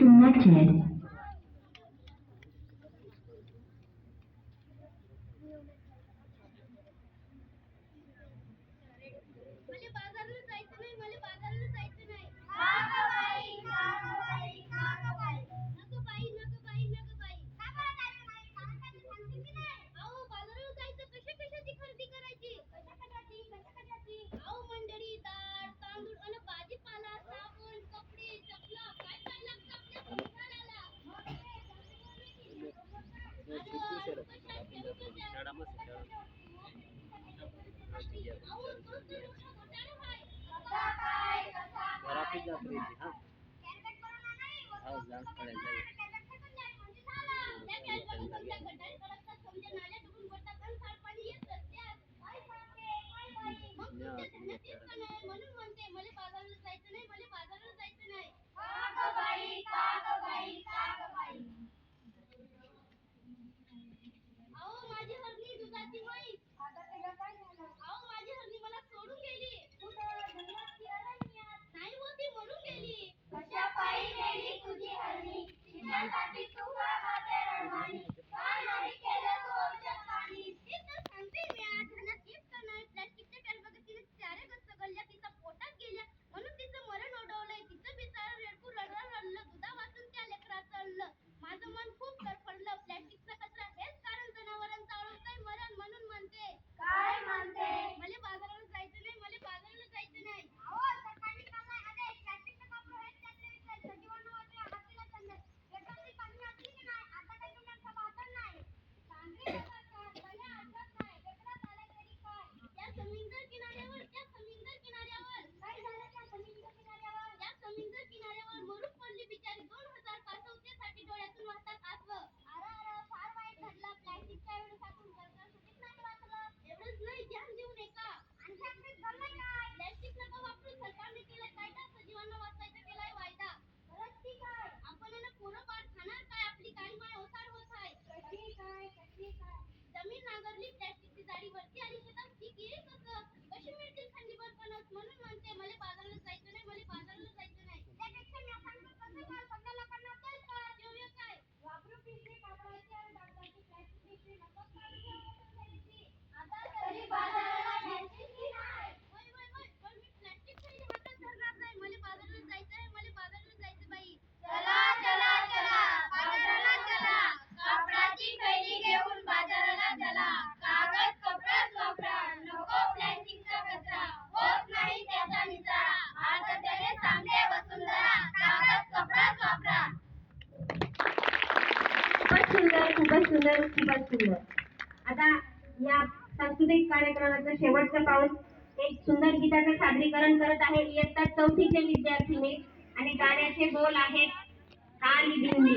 disconnected. मला बाजारला जायचं नाही, मला बाजारला जायचं नाही. का गं बाई, का गं बाई, का गं बाई? नको बाई, नको बाई, नको बाई. का बरं जायचं नाही? कामासाठी सांगते की नाही? अहो, बाजाराला जायचं, कशाची खरेदी करायची? कशाची? अहो मंडळी, डाळ, तांदूळ आणि भाजीपाला, साबण, कपडे, चपला, काय काय लागतं आपल्या संसाराला? मग ते धंदेवाले म्हणून म्हणते मला बाजाराला जायचं नाही, मला बाजाराला जायचं नाही. का गं बाई, का गं बाई, का गं बाई? अहो माझी हरणी दुधाची म्हैस. आता तिला काय झालं? अहो माझी हरणी मला सोडून गेली. कुठं? जंगलात की अरण्यात? नाही हो, ती मरून गेली. कशा पायी गेली तुझी हरणी? तिच्यासाठी तू का खाते रणमानी? का नाही केलं तू औषध पाणी? ते तर सांगते मी आज. ह्याला टीप तर नाही. प्लॅस्टिकच्या कॅरीबॅगेत तिने चारे गच्च गल्ल्या, तिच्या पोटात गेल्या, म्हणून तिचं मरण ओढवलंय. तिचं बिचारं रेडकू रडलं, दुधा वाचून त्या लेकराचं अडलं. माझं मन खूप तडफडलं. प्लॅस्टिकचा कचरा हेच कारण जनावरांचं अडवतंय मरण, म्हणून म्हणते. काय म्हणते? मला बाजाराला जायचं नाही, मला बाजाराला जायचं नाही. अहो सरकारने काढलाय आदेश, प्लॅस्टिकचं कापड हेच त्यातले सजीवांना वाचवा, हातीला संदेश. पेट्रोलची कमी असली की नाही, आता काही तुम्हाला वाटत नाही. सांगली सरकार भले आठवत नाही, पेपरात आले तरी काय? त्या समुद्र किनाऱ्यावर काय झालं? त्या समुद्र किनाऱ्यावर मरून पडली बिचारी. 2000 पासवतेसाठी डोळ्यातून वाहतात आसव. अरे फार वाईट घडलं. प्लॅस्टिकच्या एवढं टाकून सरकार सुधीच नाही वाचलं. एवढंच नाही, जान देऊ नये का? आणखी आपली घडलंय काय? प्लॅस्टिक नका वापरू, सरकारने केलाय कायदा, सजीवांना वाचवायचा केलाय वायदा. खरंच की काय? आपण ना पोरं बाळ खाणार काय? आपली काळी माय ओसाड होत आहे. कशी काय? जमीन नांगरली, प्लॅस्टिकची जाळी वरती आली, शेतात पीक येईल कसं? कशी मिळतील थंडीभर कणस? म्हणून म्हणते मला बाजाराला जायचं नाही, मला बाजाराला जायचं नाही. त्यापेक्षा मी सांगतो तसं कर, सगळ्या लोकांना तेच कर. देऊया काय? वापरू पिशवी कापडाची आणि कागदाची, प्लॅस्टिक पिशवी नकोच काढू घेऊन थैलीची. आता तरी बाजाराला जायची की नाही? होय, पण मी प्लॅस्टिक थैली हातात धरणार नाही. मला बाजाराला जायचं आहे, मला बाजाराला जायचं बाई. चला बाजाराला चला, कापडाची थैली घेऊन बाजाराला चला. कागद कपडाच वापरा, नको प्लॅस्टिकचा कचरा, होत नाही त्याचा निचरा. आता त्याने सांगते वसुंधरा, कागद कपडाच वापरा. खूपच सुंदर. आता या सांस्कृतिक कार्यक्रमाचा शेवटचा पाऊस एक सुंदर गीताचं सादरीकरण करत आहे इयत्ता 4थीचे विद्यार्थिनी आणि गाण्याचे बोल आहेत काली दिंडी.